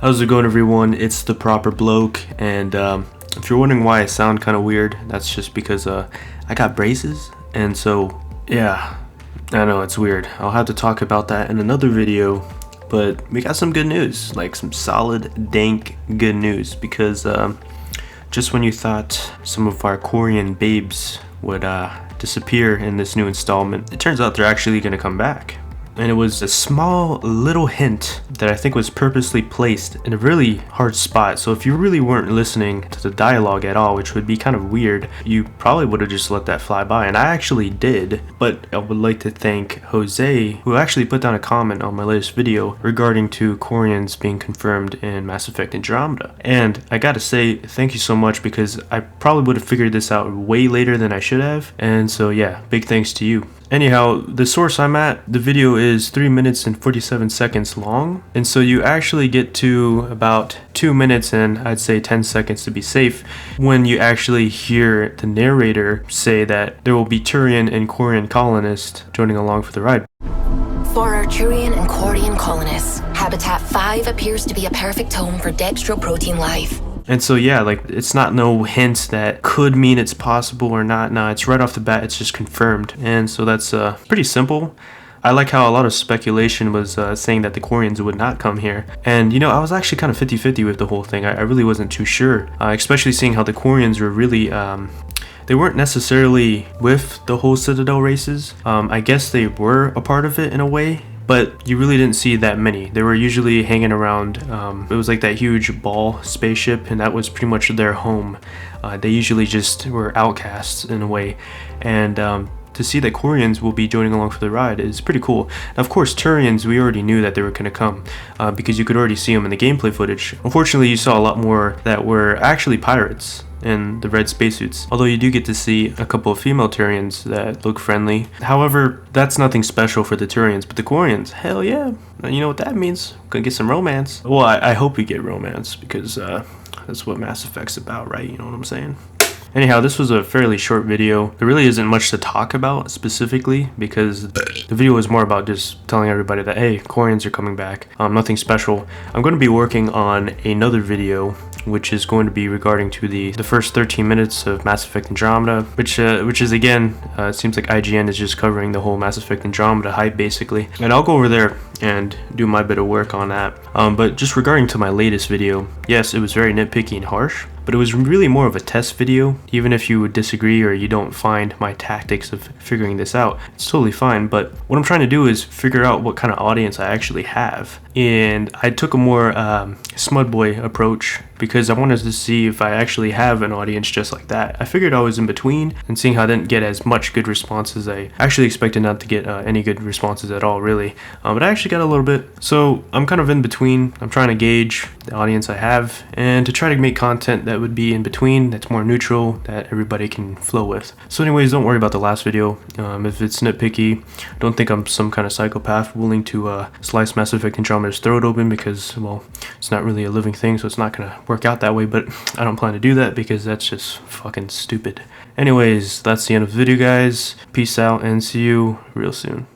How's it going, everyone? It's TheProperBloke, and if you're wondering why I sound kind of weird, that's just because I got braces, and so yeah, I know it's weird. I'll have to talk about that in another video, but we got some good news, like some solid, dank good news, because just when you thought some of our Quarian babes would disappear in this new installment, it turns out they're actually going to come back. And it was a small little hint that I think was purposely placed in a really hard spot. So if you really weren't listening to the dialogue at all, which would be kind of weird, you probably would have just let that fly by. And I actually did. But I would like to thank Jose, who actually put down a comment on my latest video regarding to Quarians being confirmed in Mass Effect Andromeda. And I gotta say, thank you so much, because I probably would have figured this out way later than I should have. And so yeah, big thanks to you. Anyhow, the source I'm at, the video is 3 minutes and 47 seconds long, and so you actually get to about 2 minutes and I'd say 10 seconds to be safe when you actually hear the narrator say that there will be Turian and Quarian colonists joining along for the ride. For our Turian and Quarian colonists, Habitat 5 appears to be a perfect home for dextroprotein life. And so yeah, like, it's not no hints that could mean it's possible or not. Nah, it's right off the bat, it's just confirmed. And so that's pretty simple. I like how a lot of speculation was saying that the Quarians would not come here. And you know, I was actually kind of 50-50 with the whole thing. I really wasn't too sure, especially seeing how the Quarians were really they weren't necessarily with the whole Citadel races. I guess they were a part of it in a way, but you really didn't see that many. They were usually hanging around, it was like that huge ball spaceship, and that was pretty much their home. They usually just were outcasts in a way, and to see that Quarians will be joining along for the ride is pretty cool. Now, of course, Turians, we already knew that they were going to come, because you could already see them in the gameplay footage. Unfortunately, you saw a lot more that were actually pirates in the red spacesuits, although you do get to see a couple of female Turians that look friendly. However, that's nothing special for the Turians, but the Quarians, hell yeah, you know what that means. Gonna get some romance. Well, I hope we get romance, because that's what Mass Effect's about, right? You know what I'm saying? Anyhow, this was a fairly short video. There really isn't much to talk about specifically, because the video was more about just telling everybody that, hey, Quarians are coming back. Nothing special. I'm going to be working on another video, which is going to be regarding to the first 13 minutes of Mass Effect Andromeda, which is again, it seems like IGN is just covering the whole Mass Effect Andromeda hype basically. And I'll go over there and do my bit of work on that. But just regarding to my latest video, yes, it was very nitpicky and harsh, but it was really more of a test video. Even if you would disagree or you don't find my tactics of figuring this out, it's totally fine. But what I'm trying to do is figure out what kind of audience I actually have. And I took a more smudboy approach, because I wanted to see if I actually have an audience just like that. I figured I was in between, and seeing how I didn't get as much good responses, I actually expected not to get any good responses at all, really. But I actually got a little bit. So I'm kind of in between. I'm trying to gauge the audience I have, and to try to make content that would be in between, that's more neutral, that everybody can flow with. So anyways, don't worry about the last video. If it's nitpicky, don't think I'm some kind of psychopath willing to slice Mass Effect Andromeda's throat open, because, well, it's not really a living thing, so it's not gonna work out that way. But I don't plan to do that, because that's just fucking stupid. Anyways, that's the end of the video, guys. Peace out, and see you real soon.